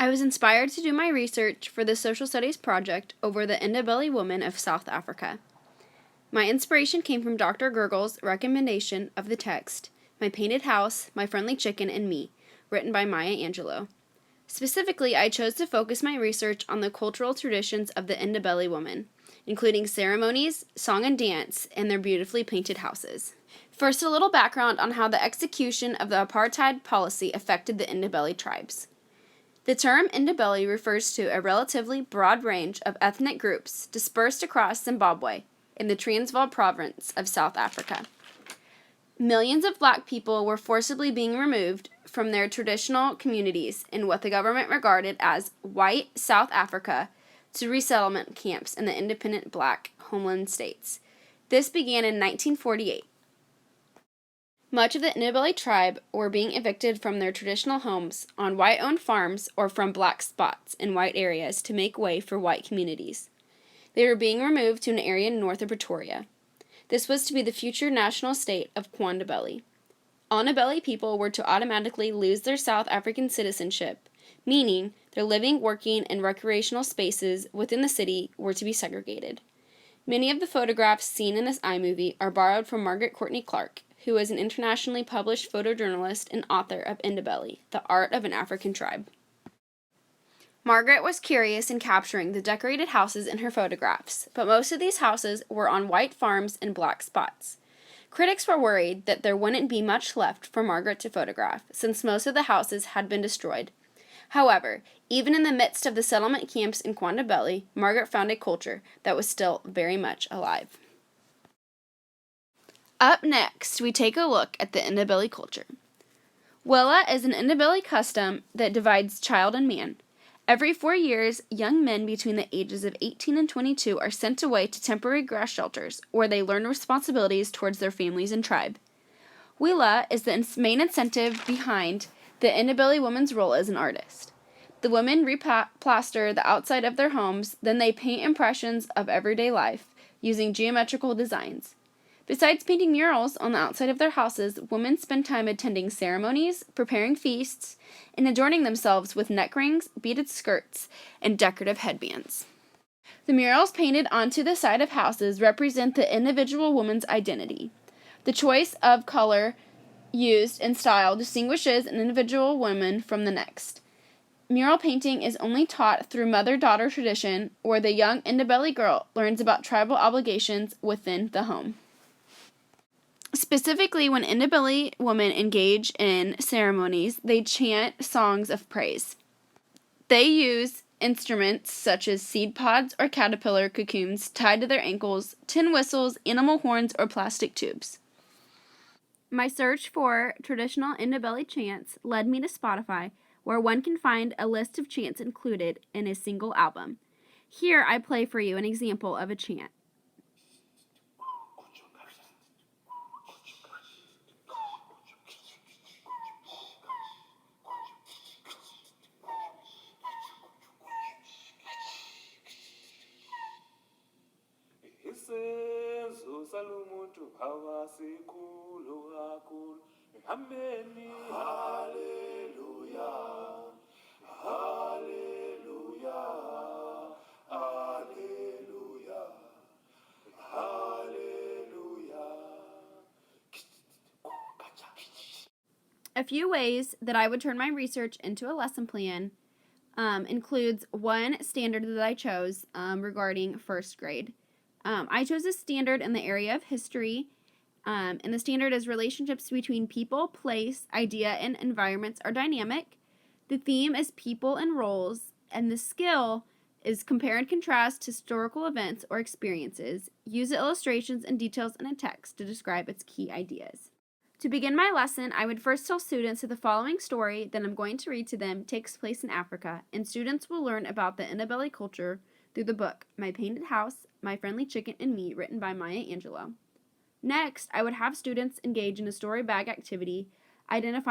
I was inspired to do my research for the social studies project over the Ndebele women of South Africa. My inspiration came from Dr. Gurgle's recommendation of the text, My Painted House, My Friendly Chicken, and Me, written by Maya Angelou. Specifically, I chose to focus my research on the cultural traditions of the Ndebele women, including ceremonies, song and dance, and their beautifully painted houses. First, a little background on how the execution of the apartheid policy affected the Ndebele tribes. The term Ndebele refers to a relatively broad range of ethnic groups dispersed across Zimbabwe in the Transvaal province of South Africa. Millions of black people were forcibly being removed from their traditional communities in what the government regarded as white South Africa to resettlement camps in the independent black homeland states. This began in 1948. Much of the Ndebele tribe were being evicted from their traditional homes on white-owned farms or from black spots in white areas to make way for white communities. They were being removed to an area north of Pretoria. This was to be the future national state of Ndebele. All Ndebele people were to automatically lose their South African citizenship, meaning their living, working, and recreational spaces within the city were to be segregated. Many of the photographs seen in this iMovie are borrowed from Margaret Courtney Clarke, who is an internationally published photojournalist and author of Ndebele, The Art of an African Tribe. Margaret was curious in capturing the decorated houses in her photographs, but most of these houses were on white farms in black spots. Critics were worried that there wouldn't be much left for Margaret to photograph, since most of the houses had been destroyed. However, even in the midst of the settlement camps in Ndebele, Margaret found a culture that was still very much alive. Up next, we take a look at the Ndebele culture. Willa is an Ndebele custom that divides child and man. Every 4 years, young men between the ages of 18 and 22 are sent away to temporary grass shelters, where they learn responsibilities towards their families and tribe. Willa is the main incentive behind the Ndebele woman's role as an artist. The women replaster the outside of their homes, then they paint impressions of everyday life using geometrical designs. Besides painting murals on the outside of their houses, women spend time attending ceremonies, preparing feasts, and adorning themselves with neck rings, beaded skirts, and decorative headbands. The murals painted onto the side of houses represent the individual woman's identity. The choice of color used and style distinguishes an individual woman from the next. Mural painting is only taught through mother-daughter tradition, where the young Ndebele girl learns about tribal obligations within the home. Specifically, when Ndebele women engage in ceremonies, they chant songs of praise. They use instruments such as seed pods or caterpillar cocoons tied to their ankles, tin whistles, animal horns, or plastic tubes. My search for traditional Ndebele chants led me to Spotify, where one can find a list of chants included in a single album. Here I play for you an example of a chant. A few ways that I would turn my research into a lesson plan includes one standard that I chose regarding first grade. I chose a standard in the area of history, and the standard is relationships between people, place, idea, and environments are dynamic. The theme is people and roles, and the skill is compare and contrast historical events or experiences. Use illustrations and details in a text to describe its key ideas. To begin my lesson, I would first tell students that the following story that I'm going to read to them takes place in Africa, and students will learn about the Ndebele culture through the book My Painted House, My Friendly Chicken, and Me, written by Maya Angelou. Next, I would have students engage in a story bag activity, identifying